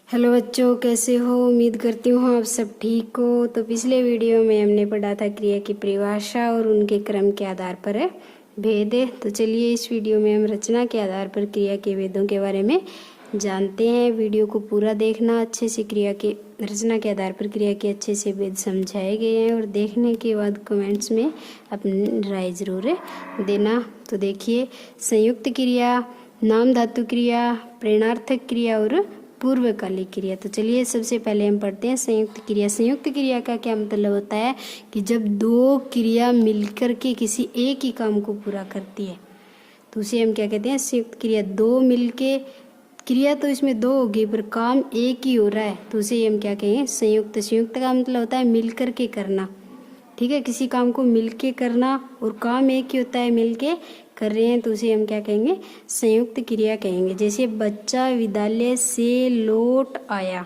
Hello बच्चों, कैसे हो? उम्मीद करती हूँ आप सब ठीक हो। तो पिछले वीडियो में हमने पढ़ा था क्रिया की परिभाषा और उनके क्रम के आधार पर भेद। तो चलिए इस वीडियो में हम रचना के आधार पर क्रिया के भेदों के बारे में जानते हैं। वीडियो को पूरा देखना, अच्छे से क्रिया के रचना के आधार पर क्रिया के अच्छे से भेद समझाए गए हैं और देखने के बाद कमेंट्स में अपनी राय ज़रूर देना। तो देखिए, संयुक्त क्रिया, नाम धातु क्रिया, प्रेरणार्थक क्रिया और पूर्वकालिक क्रिया। तो चलिए सबसे पहले हम पढ़ते हैं संयुक्त क्रिया। संयुक्त क्रिया का क्या मतलब होता है कि जब दो क्रिया मिलकर के किसी एक ही काम को पूरा करती है तो उसे हम क्या कहते हैं? संयुक्त क्रिया। दो मिलके क्रिया तो इसमें दो होगी पर काम एक ही हो रहा है तो उसे हम क्या कहेंगे? संयुक्त। संयुक्त का मतलब होता है मिलकर के करना। ठीक है, किसी काम को मिलके करना और काम एक ही होता है, मिलके कर रहे हैं तो उसे हम क्या कहेंगे? संयुक्त क्रिया कहेंगे। जैसे बच्चा विद्यालय से लौट आया,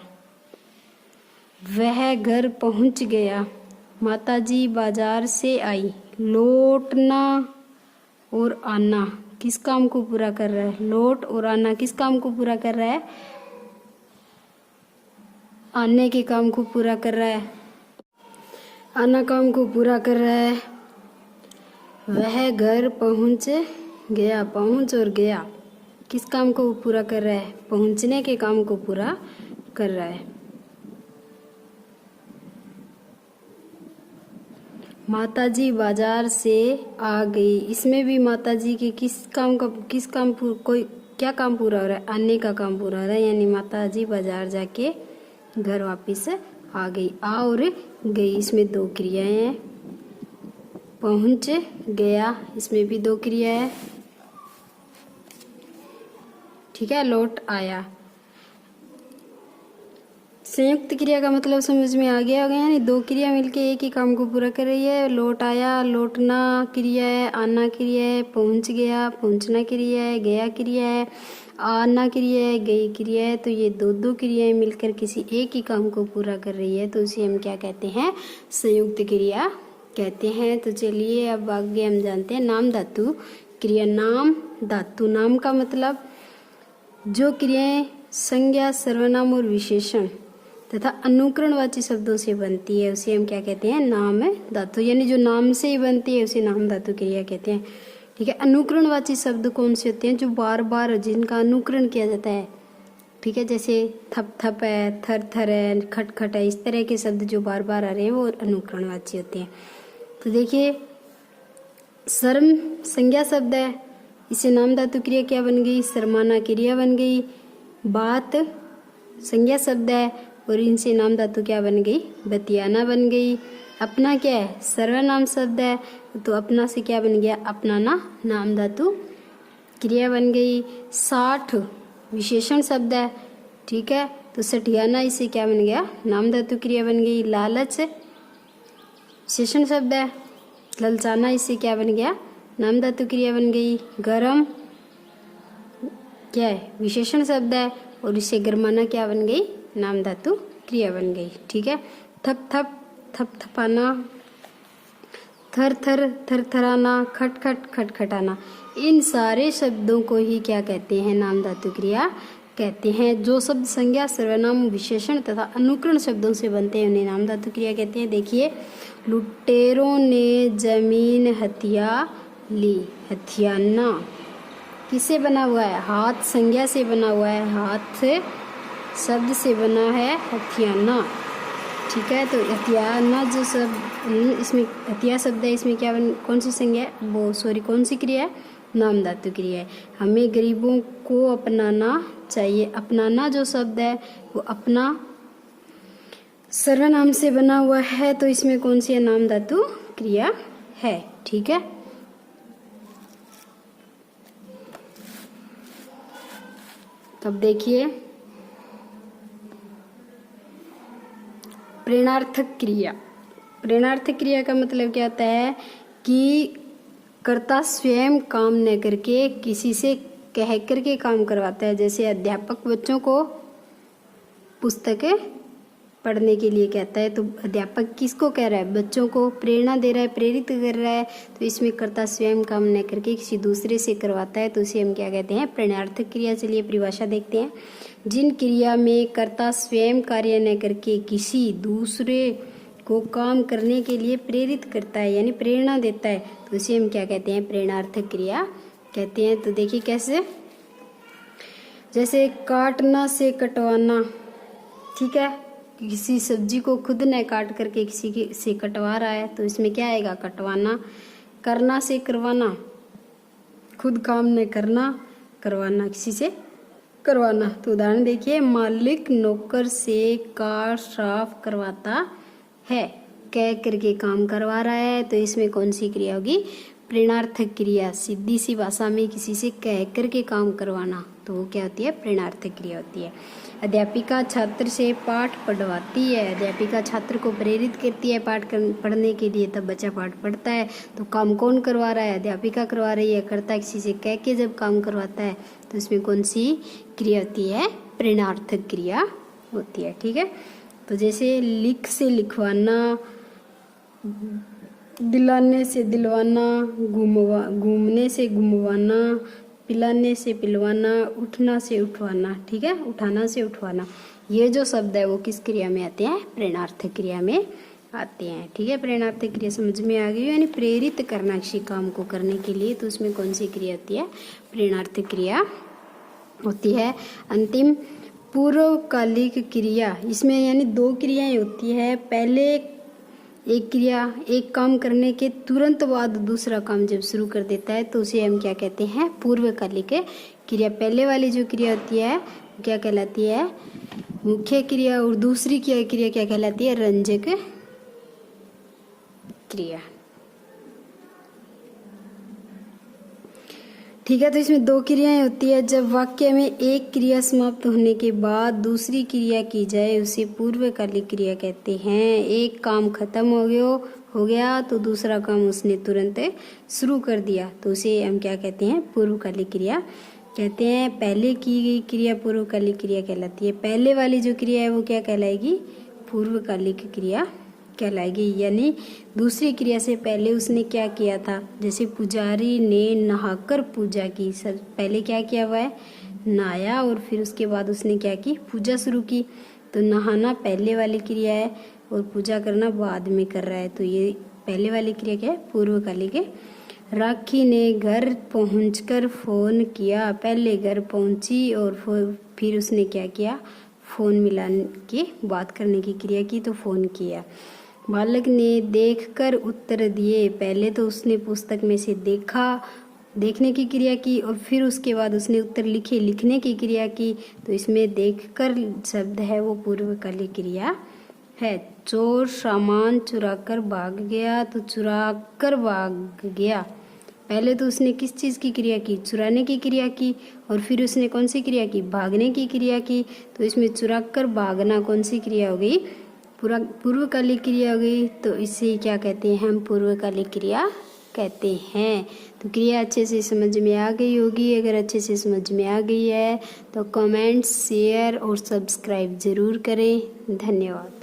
वह घर पहुंच गया, माताजी बाजार से आई। लौटना और आना किस काम को पूरा कर रहा है? लौट और आना किस काम को पूरा कर रहा है? आने के काम को पूरा कर रहा है, आना काम को पूरा कर रहा है। वह घर पहुंच गया, पहुंच और गया किस काम को पूरा कर रहा है? पहुंचने के काम को पूरा कर रहा है। माताजी बाजार से आ गई, इसमें भी माताजी के किस काम कोई क्या काम पूरा हो रहा है? आने का काम पूरा हो रहा है, यानी माताजी बाजार जाके घर वापस आ गई। आ और गई इसमें दो क्रियाएं हैं। पहुंच गया इसमें भी दो क्रिया है। ठीक है, लौट आया। संयुक्त क्रिया का मतलब समझ में आ गया होगा, यानी दो क्रिया मिलके एक ही काम को पूरा कर रही है। लौट आया, लौटना क्रिया है, आना क्रिया है। पहुंच गया, पहुंचना क्रिया है, गया क्रिया है, आना क्रिया है, गई क्रिया है। तो ये दो दो क्रियाएं मिलकर किसी एक ही काम को पूरा कर रही है तो उसे हम क्या कहते हैं? संयुक्त क्रिया कहते हैं। तो चलिए अब आगे हम जानते हैं नाम धातु क्रिया। नाम धातु, नाम का मतलब जो क्रियाएं संज्ञा, सर्वनाम और विशेषण तथा अनुकरणवाची शब्दों से बनती है उसे हम क्या कहते हैं? नाम धातु। यानी जो नाम से ही बनती है उसे नाम धातु क्रिया कहते हैं। ठीक है, अनुकरणवाची शब्द कौन से होते हैं? जो बार बार जिनका अनुकरण किया जाता है। ठीक है, जैसे थप थप है, थर थर है, खट खट है, इस तरह के शब्द जो बार बार आ रहे हैं वो अनुकरणवाची होते हैं। तो देखिए, सर्म संज्ञा शब्द है, इसे नाम धातु क्रिया क्या बन गई? सर्वमाना क्रिया बन गई। बात संज्ञा शब्द है और इनसे नाम धातु क्या बन गई? बतियाना बन गई। अपना क्या है? सर्वनाम शब्द है तो अपना से क्या बन गया? अपनाना नाम धातु क्रिया बन गई। साठ विशेषण शब्द है। ठीक है, तो सठियाना इसे क्या बन गया? नाम धातु क्रिया बन गई। लालच विशेषण शब्द है, ललचाना इसे क्या बन गया? नाम धातु क्रिया बन गई। गरम क्या है? विशेषण शब्द है और इसे गरमाना क्या बन गई? नाम धातु क्रिया बन गई। ठीक है, थप थप थपथपाना, थर थर थरथराना, खट खट खटखटाना, इन सारे शब्दों को ही क्या कहते हैं? नाम धातु क्रिया कहते हैं। जो शब्द संज्ञा, सर्वनाम, विशेषण तथा अनुकरण शब्दों से बनते हैं उन्हें नाम धातु क्रिया कहते हैं। देखिए, लुटेरों ने जमीन हथिया ली। हथियाना किससे बना हुआ है? हाथ संज्ञा से बना हुआ है, हाथ शब्द से बना है हथियाना। ठीक है, तो हथियाना जो शब्द इसमें हथिया शब्द है, इसमें क्या कौन सी संज्ञा है? वो कौन सी क्रिया है? नाम धातु क्रिया है। हमें गरीबों को अपनाना चाहिए। अपनाना जो शब्द है वो अपना सर्वनाम से बना हुआ है तो इसमें कौन सी नाम धातु क्रिया है। ठीक है, तब देखिए प्रेरणार्थक क्रिया। प्रेरणार्थक क्रिया का मतलब क्या होता है कि कर्ता स्वयं काम न करके किसी से कह करके काम करवाता है। जैसे अध्यापक बच्चों को पुस्तकें पढ़ने के लिए कहता है। तो अध्यापक किसको कह रहा है? बच्चों को प्रेरणा दे रहा है, प्रेरित कर रहा है। तो इसमें कर्ता स्वयं काम न करके किसी दूसरे से करवाता है, तो उसे हम क्या कहते हैं? प्रेरणार्थक क्रिया। चलिए परिभाषा देखते हैं। जिन क्रिया में कर्ता स्वयं कार्य न करके किसी दूसरे को काम करने के लिए प्रेरित करता है यानी प्रेरणा देता है, तो उसे हम क्या कहते हैं? प्रेरणार्थक क्रिया कहते हैं। तो देखिए कैसे, जैसे काटना से कटवाना, ठीक है, किसी सब्जी को खुद न काट करके किसी के से कटवा रहा है, तो इसमें क्या आएगा? कटवाना। करना से करवाना, खुद काम न करना, करवाना किसी से करवाना। तो उदाहरण देखिए, मालिक नौकर से कार साफ करवाता है, कह करके काम करवा रहा है, तो इसमें कौन सी क्रिया होगी? प्रेरणार्थक क्रिया। सीधी सी भाषा में किसी से कह करके काम करवाना, तो वो क्या होती है? प्रेरणार्थक क्रिया होती है। अध्यापिका छात्र से पाठ पढ़वाती है, अध्यापिका छात्र को प्रेरित करती है पाठ पढ़ने के लिए, तब बच्चा पाठ पढ़ता है। तो काम कौन करवा रहा है? अध्यापिका करवा रही है। कर्ता किसी से कह के जब काम करवाता है, तो इसमें कौन सी क्रिया होती है? प्रेरणार्थक क्रिया होती है। ठीक है, तो जैसे लिख से लिखवाना, दिलाने से दिलवाना, घूमने से घुमवाना, पिलाने से पिलवाना, उठना से उठवाना, ठीक है, उठाना से उठवाना, ये जो शब्द है वो किस क्रिया में आते हैं? प्रेरणार्थक क्रिया में आते हैं। ठीक है, प्रेरणार्थक क्रिया समझ में आ गई, यानी प्रेरित करना किसी काम को करने के लिए, तो उसमें कौन सी क्रिया होती है? प्रेरणार्थक क्रिया होती है। अंतिम पूर्वकालिक क्रिया, इसमें यानी दो क्रियाएं होती है। पहले एक क्रिया एक काम करने के तुरंत बाद दूसरा काम जब शुरू कर देता है, तो उसे हम क्या कहते हैं? पूर्वकालिक क्रिया। पहले वाली जो क्रिया होती है क्या कहलाती है? मुख्य क्रिया, और दूसरी क्रिया क्या कहलाती है? रंजक क्रिया। ठीक है, तो इसमें दो क्रियाएं होती है। जब वाक्य में एक क्रिया समाप्त होने के बाद दूसरी क्रिया की जाए, उसे पूर्वकालिक क्रिया कहते हैं। एक काम खत्म हो गया तो दूसरा काम उसने तुरंत शुरू कर दिया, तो उसे हम क्या कहते हैं? पूर्वकालिक क्रिया कहते हैं। पहले की गई क्रिया पूर्वकालिक क्रिया कहलाती है। पहले वाली जो क्रिया है वो क्या कहलाएगी? पूर्वकालिक क्रिया कहलाएगी। यानी दूसरी क्रिया से पहले उसने क्या किया था? जैसे पुजारी ने नहाकर पूजा की, सब पहले क्या किया हुआ है? नहाया, और फिर उसके बाद उसने क्या की? पूजा शुरू की। तो नहाना पहले वाली क्रिया है और पूजा करना बाद में कर रहा है, तो ये पहले वाली क्रिया क्या है? पूर्वकालिक है। राखी ने घर पहुंचकर फोन किया, पहले घर पहुंची और फिर उसने क्या किया? फोन मिलाने के बात करने की क्रिया की, तो फोन किया। बालक ने देखकर उत्तर दिए, पहले तो उसने पुस्तक में से देखा, देखने की क्रिया की, और फिर उसके बाद उसने उत्तर लिखे, लिखने की क्रिया की। तो इसमें देखकर शब्द है वो पूर्वकालिक क्रिया है। चोर सामान चुराकर भाग गया, तो चुराकर भाग गया, पहले तो उसने किस चीज़ की क्रिया की? चुराने की क्रिया की, और फिर उसने कौन सी क्रिया की? भागने की क्रिया की। तो इसमें चुराकर भागना कौन सी क्रिया हो गई? पूर्वकालिक क्रिया हो गई। तो इसे क्या कहते हैं? हम पूर्वकालिक क्रिया कहते हैं। तो क्रिया अच्छे से समझ में आ गई होगी। अगर अच्छे से समझ में आ गई है तो कमेंट, शेयर और सब्सक्राइब ज़रूर करें। धन्यवाद।